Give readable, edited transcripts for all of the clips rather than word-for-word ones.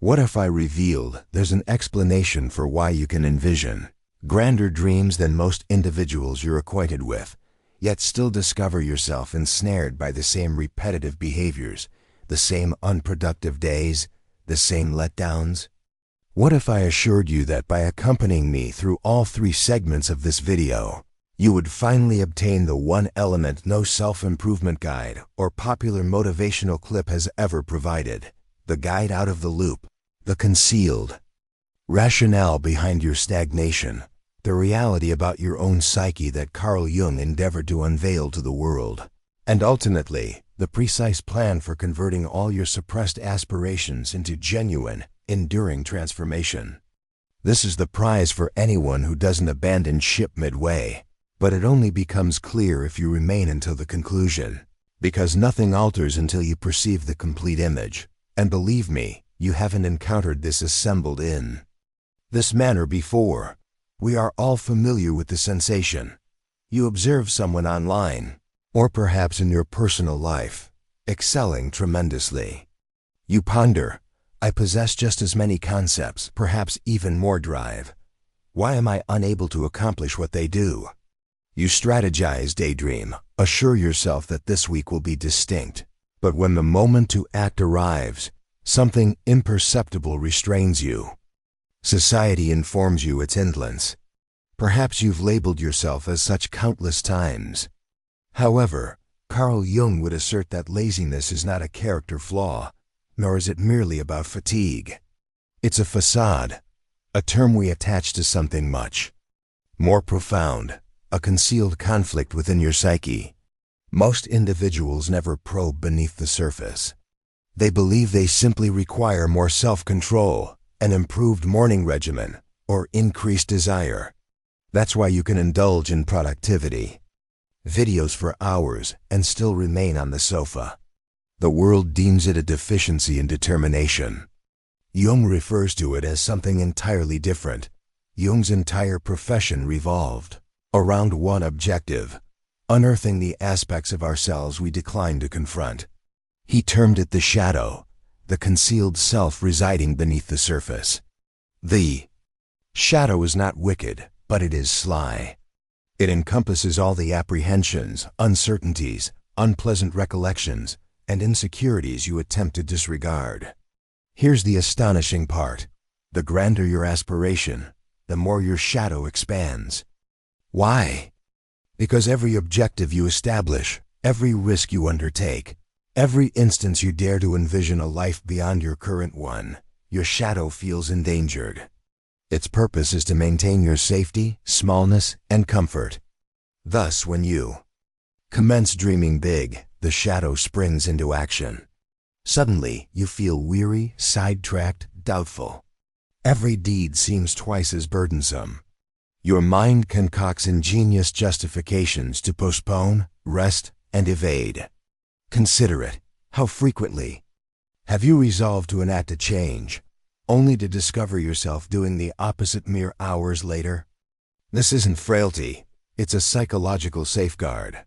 What if I revealed there's an explanation for why you can envision grander dreams than most individuals you're acquainted with, yet still discover yourself ensnared by the same repetitive behaviors, the same unproductive days, the same letdowns? What if I assured you that by accompanying me through all 3 segments of this video, you would finally obtain the one element no self-improvement guide or popular motivational clip has ever provided, the guide out of the loop, the concealed rationale behind your stagnation, the reality about your own psyche that Carl Jung endeavored to unveil to the world, and ultimately, the precise plan for converting all your suppressed aspirations into genuine, enduring transformation. This is the prize for anyone who doesn't abandon ship midway, but it only becomes clear if you remain until the conclusion, because nothing alters until you perceive the complete image, and believe me, you haven't encountered this assembled in this manner before. We are all familiar with the sensation. You observe someone online, or perhaps in your personal life, excelling tremendously. You ponder, I possess just as many concepts, perhaps even more drive. Why am I unable to accomplish what they do? You strategize, daydream, assure yourself that this week will be distinct. But when the moment to act arrives, something imperceptible restrains you. Society informs you it's indolence. Perhaps you've labeled yourself as such countless times. However, Carl Jung would assert that laziness is not a character flaw, nor is it merely about fatigue. It's a facade, a term we attach to something much more profound, a concealed conflict within your psyche. Most individuals never probe beneath the surface. They believe they simply require more self-control, an improved morning regimen, or increased desire. That's why you can indulge in productivity videos for hours and still remain on the sofa. The world deems it a deficiency in determination. Jung refers to it as something entirely different. Jung's entire profession revolved around one objective: unearthing the aspects of ourselves we decline to confront. He termed it the shadow, the concealed self residing beneath the surface. The shadow is not wicked, but it is sly. It encompasses all the apprehensions, uncertainties, unpleasant recollections, and insecurities you attempt to disregard. Here's the astonishing part. The grander your aspiration, the more your shadow expands. Why? Because every objective you establish, every risk you undertake, every instance you dare to envision a life beyond your current one, your shadow feels endangered. Its purpose is to maintain your safety, smallness, and comfort. Thus, when you commence dreaming big, the shadow springs into action. Suddenly, you feel weary, sidetracked, doubtful. Every deed seems twice as burdensome. Your mind concocts ingenious justifications to postpone, rest, and evade. Consider it. How frequently have you resolved to enact a change, only to discover yourself doing the opposite mere hours later? This isn't frailty, it's a psychological safeguard.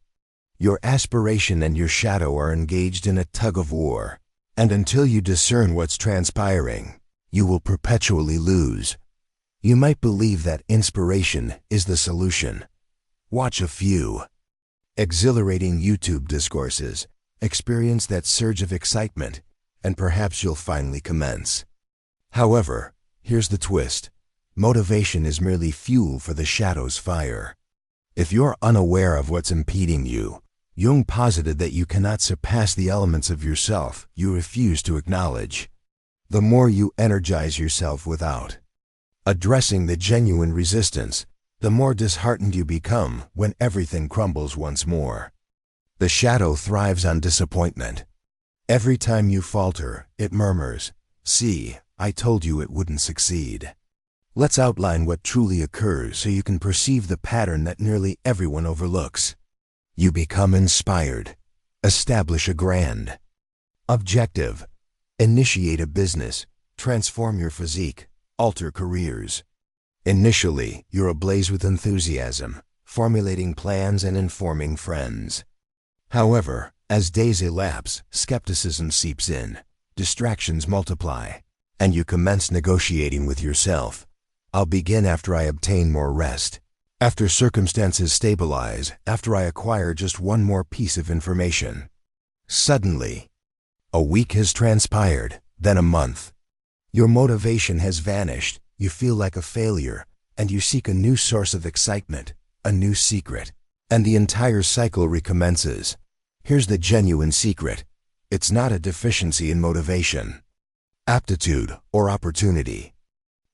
Your aspiration and your shadow are engaged in a tug-of-war, and until you discern what's transpiring, you will perpetually lose. You might believe that inspiration is the solution. Watch a few exhilarating YouTube discourses, experience that surge of excitement, and perhaps you'll finally commence. However, here's the twist. Motivation is merely fuel for the shadow's fire. If you're unaware of what's impeding you, Jung posited that you cannot surpass the elements of yourself you refuse to acknowledge. The more you energize yourself without addressing the genuine resistance, the more disheartened you become when everything crumbles once more. The shadow thrives on disappointment. Every time you falter, it murmurs, "See, I told you it wouldn't succeed." Let's outline what truly occurs so you can perceive the pattern that nearly everyone overlooks. You become inspired. Establish a grand objective. Initiate a business. Transform your physique. Alter careers. Initially, you're ablaze with enthusiasm, formulating plans and informing friends. However, as days elapse, skepticism seeps in, distractions multiply, and you commence negotiating with yourself. I'll begin after I obtain more rest, after circumstances stabilize, after I acquire just one more piece of information. Suddenly, a week has transpired, then a month. Your motivation has vanished, you feel like a failure, and you seek a new source of excitement, a new secret, and the entire cycle recommences. Here's the genuine secret. It's not a deficiency in motivation, aptitude, or opportunity.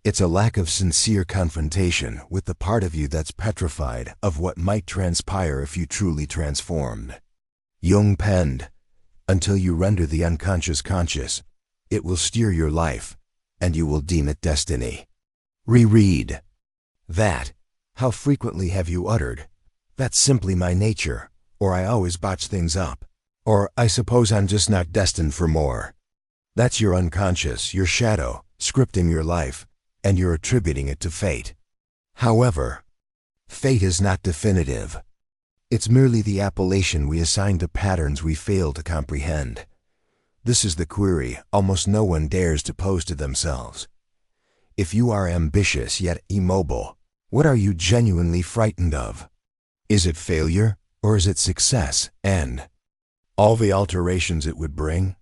It's a lack of sincere confrontation with the part of you that's petrified of what might transpire if you truly transformed. Jung penned, "Until you render the unconscious conscious, it will steer your life, and you will deem it destiny." Reread that. How frequently have you uttered, "That's simply my nature," or "I always botch things up," or "I suppose I'm just not destined for more"? That's your unconscious, your shadow, scripting your life, and you're attributing it to fate. However, fate is not definitive. It's merely the appellation we assign to patterns we fail to comprehend. This is the query almost no one dares to pose to themselves. If you are ambitious yet immobile, what are you genuinely frightened of? Is it failure, or is it success and all the alterations it would bring?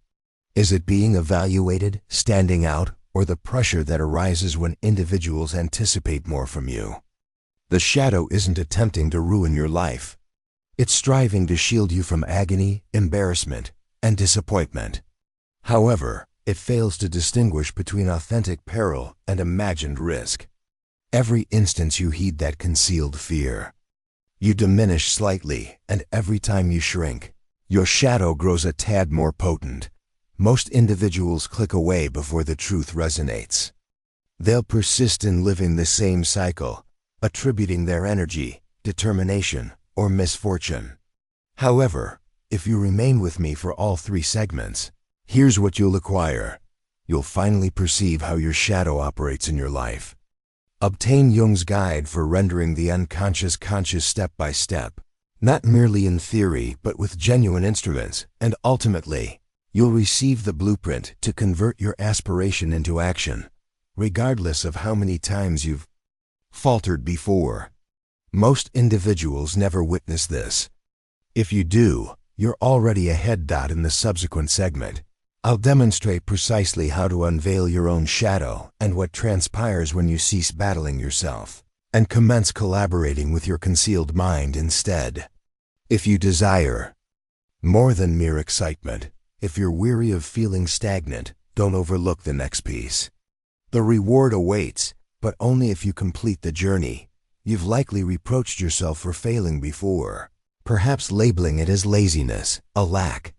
Is it being evaluated, standing out, or the pressure that arises when individuals anticipate more from you? The shadow isn't attempting to ruin your life. It's striving to shield you from agony, embarrassment, and disappointment. However, it fails to distinguish between authentic peril and imagined risk. Every instance you heed that concealed fear, you diminish slightly, and every time you shrink, your shadow grows a tad more potent. Most individuals click away before the truth resonates. They'll persist in living the same cycle, attributing their energy, determination, or misfortune. However, if you remain with me for all three segments, here's what you'll acquire. You'll finally perceive how your shadow operates in your life. Obtain Jung's guide for rendering the unconscious conscious step by step, not merely in theory but with genuine instruments, and ultimately, you'll receive the blueprint to convert your aspiration into action, regardless of how many times you've faltered before. Most individuals never witness this. If you do, you're already ahead. In the subsequent segment, I'll demonstrate precisely how to unveil your own shadow and what transpires when you cease battling yourself and commence collaborating with your concealed mind instead. If you desire more than mere excitement, if you're weary of feeling stagnant, don't overlook the next piece. The reward awaits, but only if you complete the journey. You've likely reproached yourself for failing before, perhaps labeling it as laziness, a lack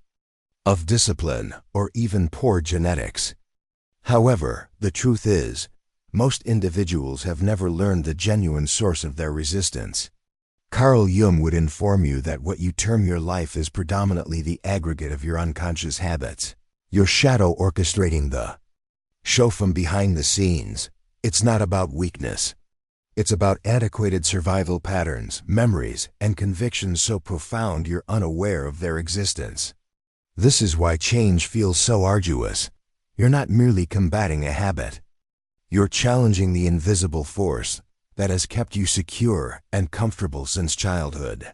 of discipline, or even poor genetics. However, the truth is, most individuals have never learned the genuine source of their resistance. Carl Jung would inform you that what you term your life is predominantly the aggregate of your unconscious habits, your shadow orchestrating the show from behind the scenes. It's not about weakness. It's about antiquated survival patterns, memories, and convictions so profound you're unaware of their existence. This is why change feels so arduous. You're not merely combating a habit. You're challenging the invisible force that has kept you secure and comfortable since childhood.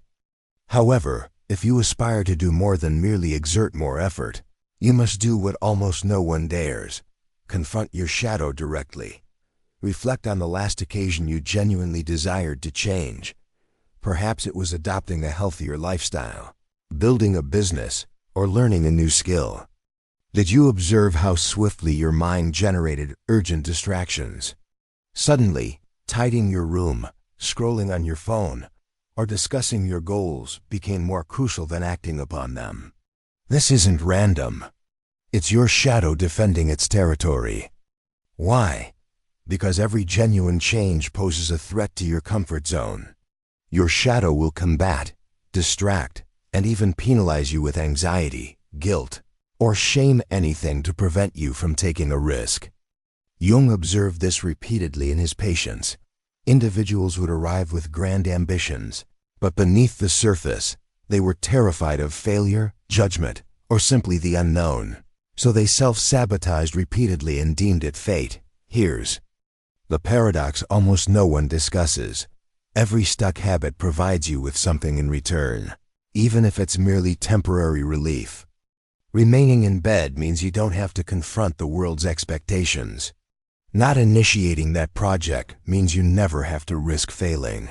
However, if you aspire to do more than merely exert more effort, you must do what almost no one dares. Confront your shadow directly. Reflect on the last occasion you genuinely desired to change. Perhaps it was adopting a healthier lifestyle, building a business, or learning a new skill. Did you observe how swiftly your mind generated urgent distractions? Suddenly, tidying your room, scrolling on your phone, or discussing your goals became more crucial than acting upon them. This isn't random. It's your shadow defending its territory. Why? Because every genuine change poses a threat to your comfort zone. Your shadow will combat, distract, and even penalize you with anxiety, guilt, or shame, anything to prevent you from taking a risk. Jung observed this repeatedly in his patients. Individuals would arrive with grand ambitions, but beneath the surface, they were terrified of failure, judgment, or simply the unknown. So they self-sabotaged repeatedly and deemed it fate. Here's the paradox almost no one discusses. Every stuck habit provides you with something in return, even if it's merely temporary relief. Remaining in bed means you don't have to confront the world's expectations. Not initiating that project means you never have to risk failing.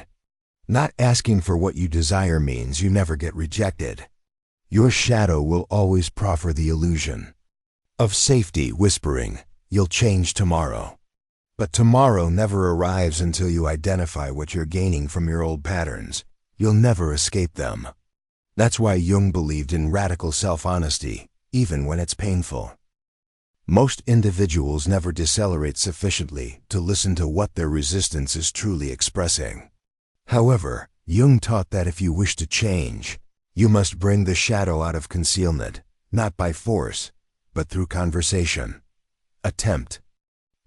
Not asking for what you desire means you never get rejected. Your shadow will always proffer the illusion of safety, whispering, "You'll change tomorrow." But tomorrow never arrives until you identify what you're gaining from your old patterns. You'll never escape them. That's why Jung believed in radical self-honesty, even when it's painful. Most individuals never decelerate sufficiently to listen to what their resistance is truly expressing. However, Jung taught that if you wish to change, you must bring the shadow out of concealment, not by force, but through conversation. Attempt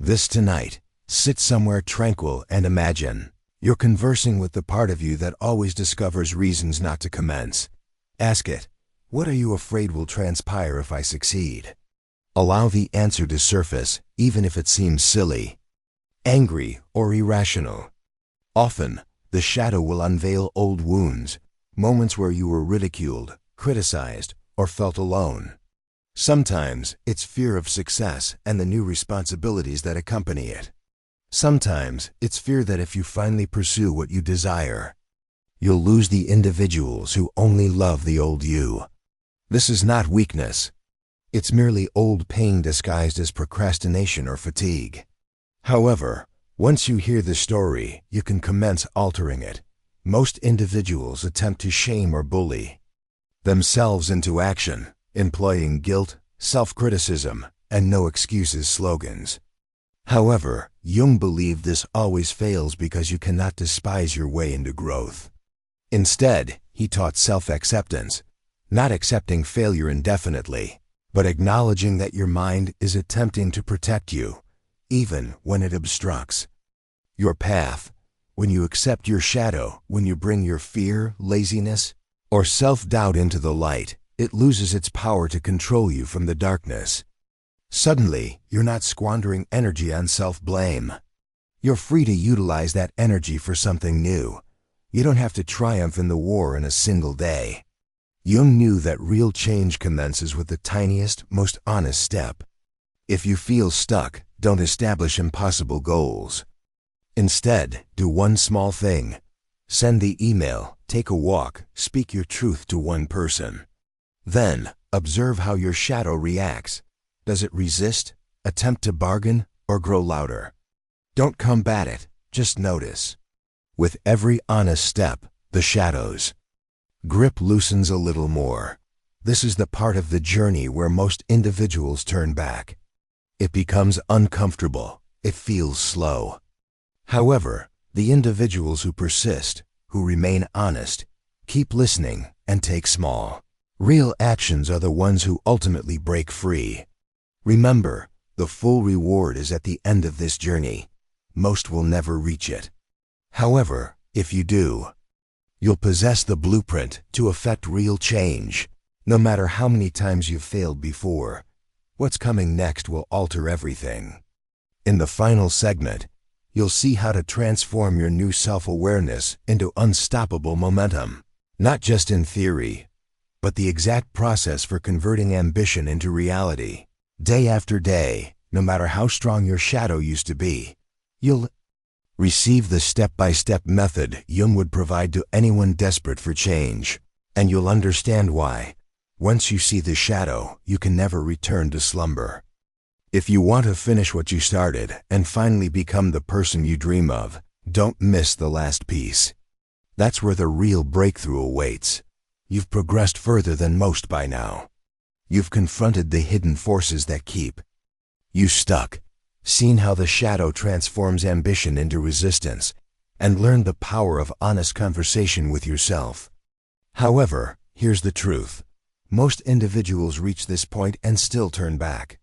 this tonight. Sit somewhere tranquil and imagine you're conversing with the part of you that always discovers reasons not to commence. Ask it, what are you afraid will transpire if I succeed? Allow the answer to surface, even if it seems silly, angry, or irrational. Often, the shadow will unveil old wounds, moments where you were ridiculed, criticized, or felt alone. Sometimes, it's fear of success and the new responsibilities that accompany it. Sometimes, it's fear that if you finally pursue what you desire, you'll lose the individuals who only love the old you. This is not weakness. It's merely old pain disguised as procrastination or fatigue. However, once you hear the story, you can commence altering it. Most individuals attempt to shame or bully themselves into action, employing guilt, self-criticism, and no excuses slogans. However, Jung believed this always fails because you cannot despise your way into growth. Instead, he taught self-acceptance, not accepting failure indefinitely, but acknowledging that your mind is attempting to protect you, even when it obstructs your path. When you accept your shadow, when you bring your fear, laziness, or self-doubt into the light, it loses its power to control you from the darkness. Suddenly, you're not squandering energy on self-blame. You're free to utilize that energy for something new. You don't have to triumph in the war in a single day. Jung knew that real change commences with the tiniest, most honest step. If you feel stuck, don't establish impossible goals. Instead, do one small thing. Send the email, take a walk, speak your truth to one person. Then, observe how your shadow reacts. Does it resist, attempt to bargain, or grow louder? Don't combat it, just notice. With every honest step, the shadow's grip loosens a little more. This is the part of the journey where most individuals turn back. It becomes uncomfortable. It feels slow. However, the individuals who persist, who remain honest, keep listening, and take small, real actions are the ones who ultimately break free. Remember, the full reward is at the end of this journey. Most will never reach it. However, if you do, you'll possess the blueprint to effect real change. No matter how many times you've failed before, what's coming next will alter everything. In the final segment, you'll see how to transform your new self-awareness into unstoppable momentum. Not just in theory, but the exact process for converting ambition into reality. Day after day, no matter how strong your shadow used to be, you'll receive the step-by-step method Jung would provide to anyone desperate for change. And you'll understand why. Once you see the shadow, you can never return to slumber. If you want to finish what you started and finally become the person you dream of, don't miss the last piece. That's where the real breakthrough awaits. You've progressed further than most by now. You've confronted the hidden forces that keep you stuck, seen how the shadow transforms ambition into resistance, and learned the power of honest conversation with yourself. However, here's the truth. Most individuals reach this point and still turn back.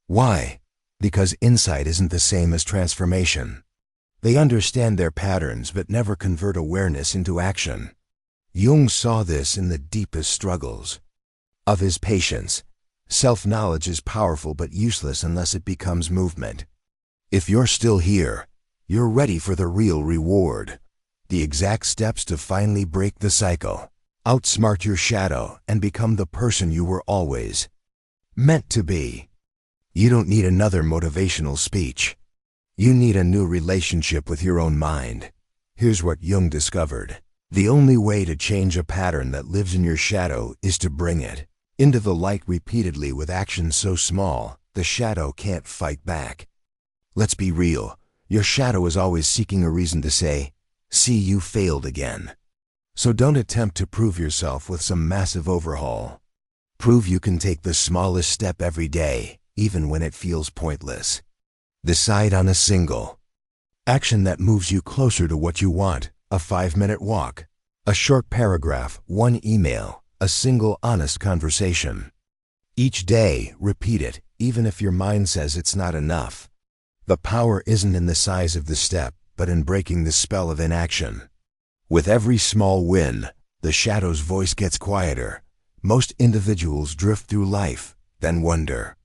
Why? Because insight isn't the same as transformation. They understand their patterns but never convert awareness into action. Jung saw this in the deepest struggles of his patients. Self-knowledge is powerful but useless unless it becomes movement. If you're still here, you're ready for the real reward. The exact steps to finally break the cycle. Outsmart your shadow and become the person you were always meant to be. You don't need another motivational speech. You need a new relationship with your own mind. Here's what Jung discovered. The only way to change a pattern that lives in your shadow is to bring it into the light repeatedly with actions so small, the shadow can't fight back. Let's be real. Your shadow is always seeking a reason to say, "See, you failed again." So don't attempt to prove yourself with some massive overhaul. Prove you can take the smallest step every day, even when it feels pointless. Decide on a single action that moves you closer to what you want. A 5-minute walk, a short paragraph, one email, a single honest conversation. Each day, repeat it, even if your mind says it's not enough. The power isn't in the size of the step, but in breaking the spell of inaction. With every small win, the shadow's voice gets quieter. Most individuals drift through life, then wonder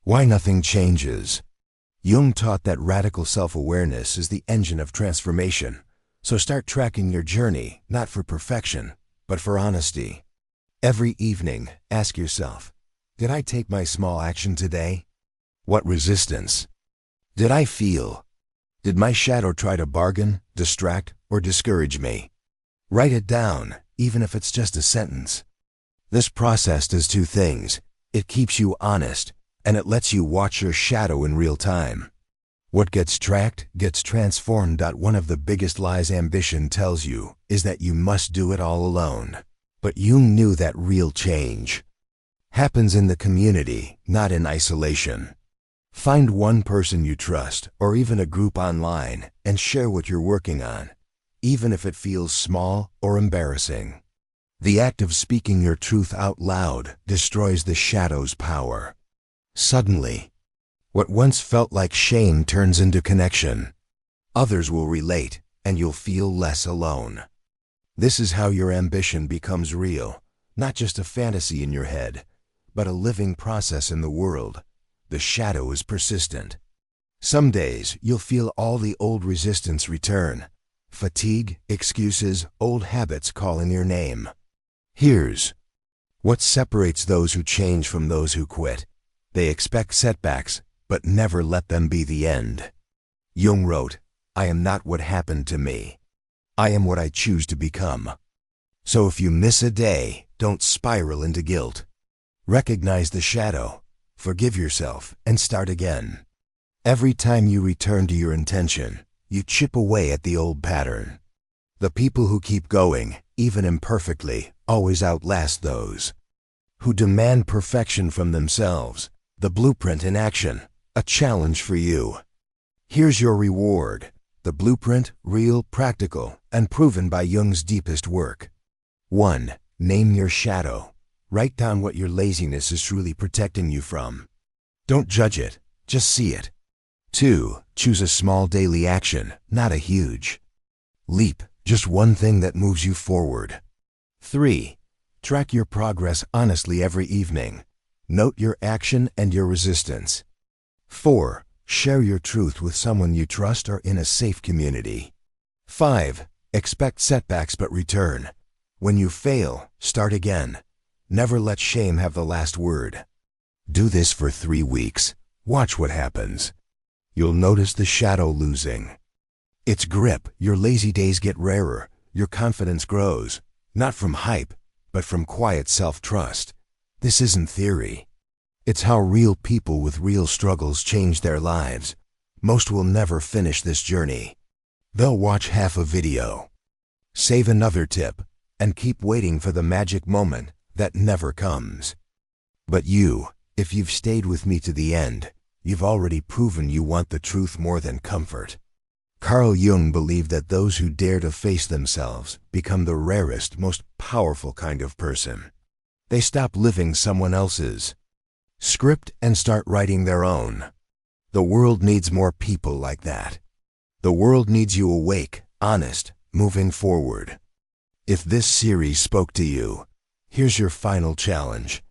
why nothing changes. Jung taught that radical self-awareness is the engine of transformation. So start tracking your journey, not for perfection, but for honesty. Every evening, ask yourself, did I take my small action today? What resistance did I feel? Did my shadow try to bargain, distract, or discourage me? Write it down, even if it's just a sentence. This process does two things. It keeps you honest, and it lets you watch your shadow in real time. What gets tracked gets transformed. One of the biggest lies ambition tells you is that you must do it all alone. But Jung knew that real change happens in the community, not in isolation. Find one person you trust, or even a group online, and share what you're working on, even if it feels small or embarrassing. The act of speaking your truth out loud destroys the shadow's power. Suddenly, what once felt like shame turns into connection. Others will relate, and you'll feel less alone. This is how your ambition becomes real, not just a fantasy in your head, but a living process in the world. The shadow is persistent. Some days, you'll feel all the old resistance return. Fatigue, excuses, old habits calling your name. Here's what separates those who change from those who quit. They expect setbacks, but never let them be the end. Jung wrote, "I am not what happened to me. I am what I choose to become." So if you miss a day, don't spiral into guilt. Recognize the shadow, forgive yourself, and start again. Every time you return to your intention, you chip away at the old pattern. The people who keep going, even imperfectly, always outlast those who demand perfection from themselves. The blueprint in action. A challenge for you. Here's your reward. The blueprint, real, practical, and proven by Jung's deepest work. 1. Name your shadow. Write down what your laziness is truly protecting you from. Don't judge it, just see it. 2. Choose a small daily action, not a huge leap, just one thing that moves you forward. 3. Track your progress honestly every evening. Note your action and your resistance. 4. Share your truth with someone you trust or in a safe community. 5. Expect setbacks but return. When you fail, start again. Never let shame have the last word. Do this for 3 weeks. Watch what happens. You'll notice the shadow losing its grip. Your lazy days get rarer. Your confidence grows, not from hype, but from quiet self-trust. This isn't theory. It's how real people with real struggles change their lives. Most will never finish this journey. They'll watch half a video, save another tip, and keep waiting for the magic moment that never comes. But you, if you've stayed with me to the end, you've already proven you want the truth more than comfort. Carl Jung believed that those who dare to face themselves become the rarest, most powerful kind of person. They stop living someone else's script and start writing their own. The world needs more people like that. The world needs you awake, honest, moving forward. If this series spoke to you, here's your final challenge.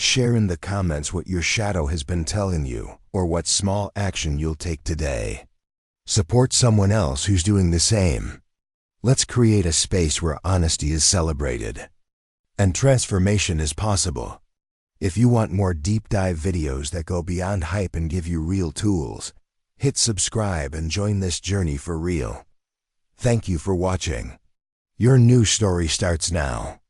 Share in the comments what your shadow has been telling you, or what small action you'll take today. Support someone else who's doing the same. Let's create a space where honesty is celebrated and transformation is possible. If you want more deep dive videos that go beyond hype and give you real tools, hit subscribe and join this journey for real. Thank you for watching. Your new story starts now.